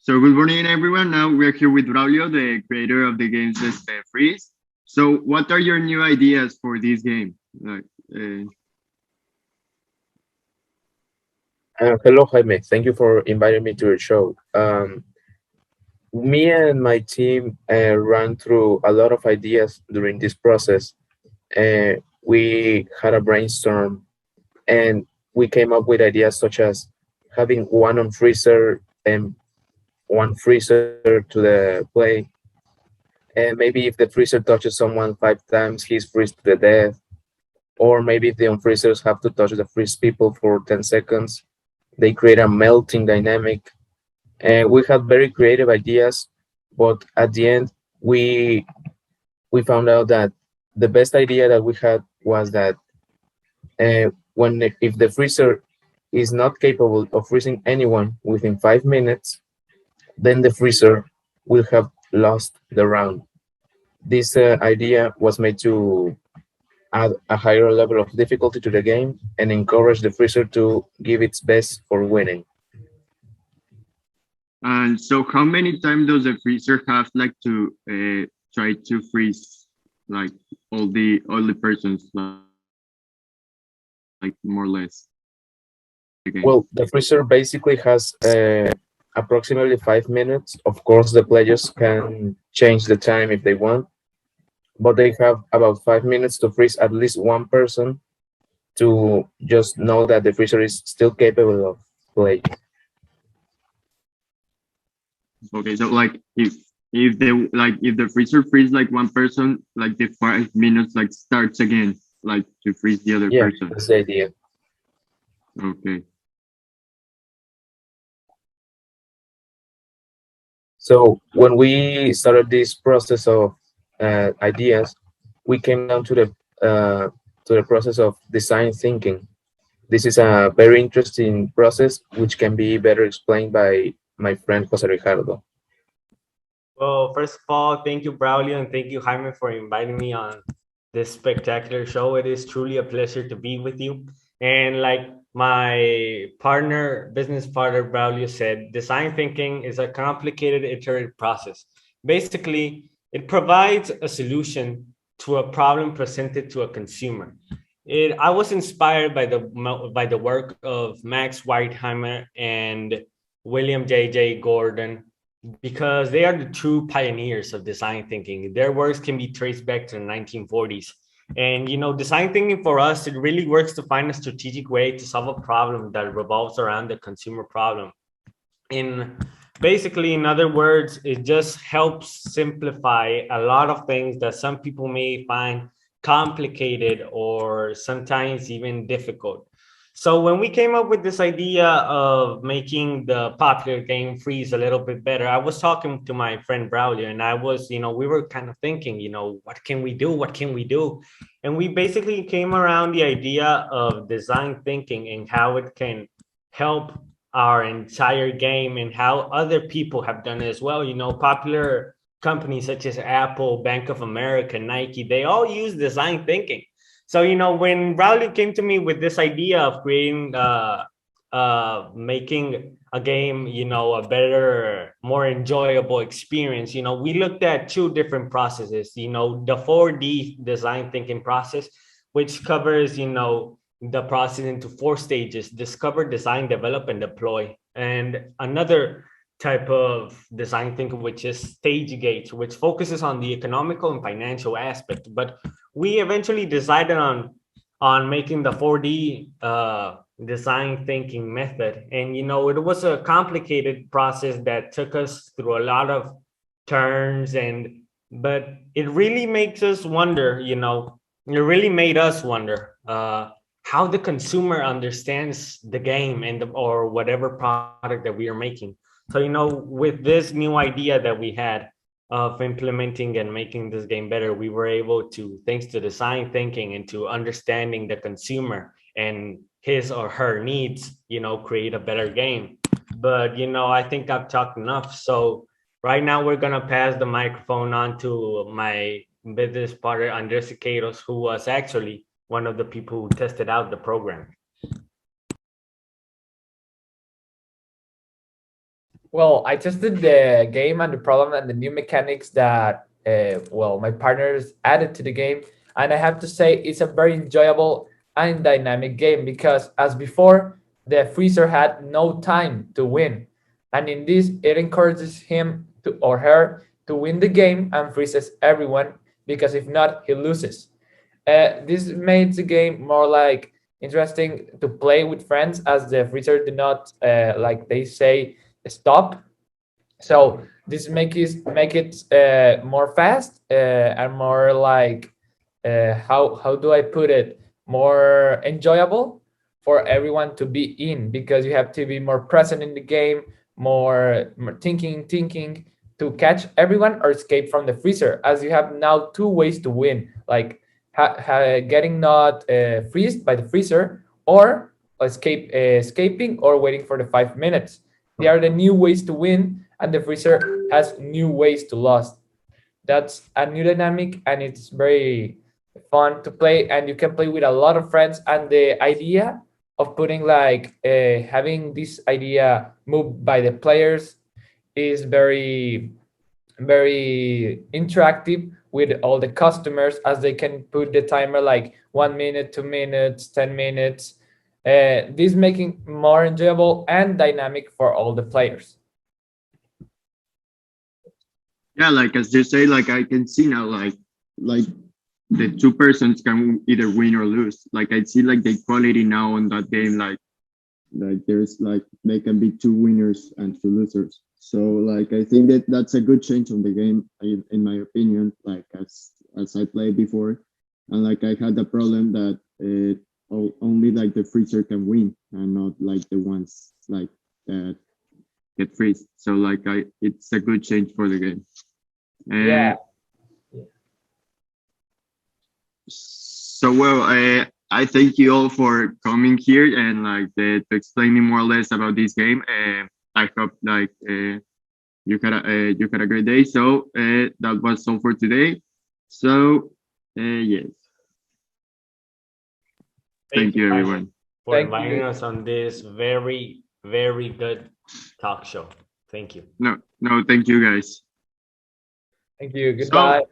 So good morning, everyone. Now we're here with Braulio, the creator of the games Freeze. So what are your new ideas for this game? Uh, Hello, Jaime. Thank you for inviting me to your show. Me and my team ran through a lot of ideas during this process. We had a brainstorm and we came up with ideas such as having one on freezer and one freezer to the play. And maybe if the freezer touches someone 5 times, he's freeze to the death. Or maybe if the unfreezers have to touch the freeze people for 10 seconds, they create a melting dynamic. And we had very creative ideas, but at the end, we we found out that the best idea that we had was that when if the freezer is not capable of freezing anyone within 5 minutes, then the freezer will have lost the round. This idea was made to add a higher level of difficulty to the game and encourage the freezer to give its best for winning. and so how many times does the freezer have like to try to freeze like all the persons like more or less the game? Well, the freezer basically has approximately 5 minutes. Of course, the players can change the time if they want, but they have about 5 minutes to freeze at least one person to just know that the freezer is still capable of play. Okay, so like if the freezer freeze like one person, like the 5 minutes like starts again, like to freeze the other Yeah, person. that's the idea. Okay. So when we started this process of ideas, we came down to the process of design thinking. This is a very interesting process, which can be better explained by my friend Jose Ricardo. Well, first of all, thank you, Braulio, and thank you, Jaime, for inviting me on this spectacular show. It is truly a pleasure to be with you. And like my partner, business partner, Braulio said, design thinking is a complicated iterative process. Basically, it provides a solution to a problem presented to a consumer. I was inspired by the work of Max Whiteheimer and William J. Gordon because they are the true pioneers of design thinking. Their works can be traced back to the 1940s. And design thinking for us, it really works to find a strategic way to solve a problem that revolves around the consumer problem. In basically, in other words, it just helps simplify a lot of things that some people may find complicated or sometimes even difficult. So when we came up with this idea of making the popular game Freeze a little bit better, I was talking to my friend Braulio, and we were kind of thinking, what can we do? What can we do? And we basically came around the idea of design thinking and how it can help our entire game and how other people have done it as well. Popular companies such as Apple, Bank of America, Nike, they all use design thinking. So, when Braulio came to me with this idea of creating, making a game, a better, more enjoyable experience, we looked at two different processes, the 4D design thinking process, which covers, the process into four stages: discover, design, develop, and deploy. And another type of design thinking, which is stage gate, which focuses on the economical and financial aspect. But we eventually decided on making the 4D design thinking method. And it was a complicated process that took us through a lot of turns, and but it really makes us wonder, it really made us wonder how the consumer understands the game or whatever product that we are making. So, with this new idea that we had of implementing and making this game better, we were able to, thanks to design thinking and to understanding the consumer and his or her needs, create a better game. But, I think I've talked enough. So right now we're going to pass the microphone on to my business partner, Andres Siqueiros, who was actually one of the people who tested out the program. Well, I tested the game and the problem and the new mechanics that well my partners added to the game, and I have to say it's a very enjoyable and dynamic game because as before the freezer had no time to win, and in this it encourages him to or her to win the game and freezes everyone because if not he loses. This made the game more like interesting to play with friends as the freezer did not like they say stop. So this make it more fast and more like how do I put it, more enjoyable for everyone to be in because you have to be more present in the game, more thinking to catch everyone or escape from the freezer, as you have now two ways to win, like getting not freezed by the freezer or escaping or waiting for the 5 minutes. They are the new ways to win, and the freezer has new ways to lose. That's a new dynamic, and it's very fun to play. And you can play with a lot of friends. And the idea of putting like having this idea moved by the players is very interactive with all the customers as they can put the timer like 1 minute, 2 minutes, 10 minutes. This making more enjoyable and dynamic for all the players. Yeah, like as you say, like I can see now, like the two persons can either win or lose. Like I see like the equality now on that game, like there's like they can be two winners and two losers. So like I think that that's a good change on the game, in my opinion. Like as I played before, and like I had the problem that only like the freezer can win and not like the ones like that get freeze. So like it's a good change for the game. Yeah. So well, I thank you all for coming here and like to explain me more or less about this game. I hope like you had a great day. So that was all for today. So yes, thank you Jaime, everyone. for Thank inviting you. us on this very, very good talk show. Thank you. No, thank you guys. Thank you. So Goodbye.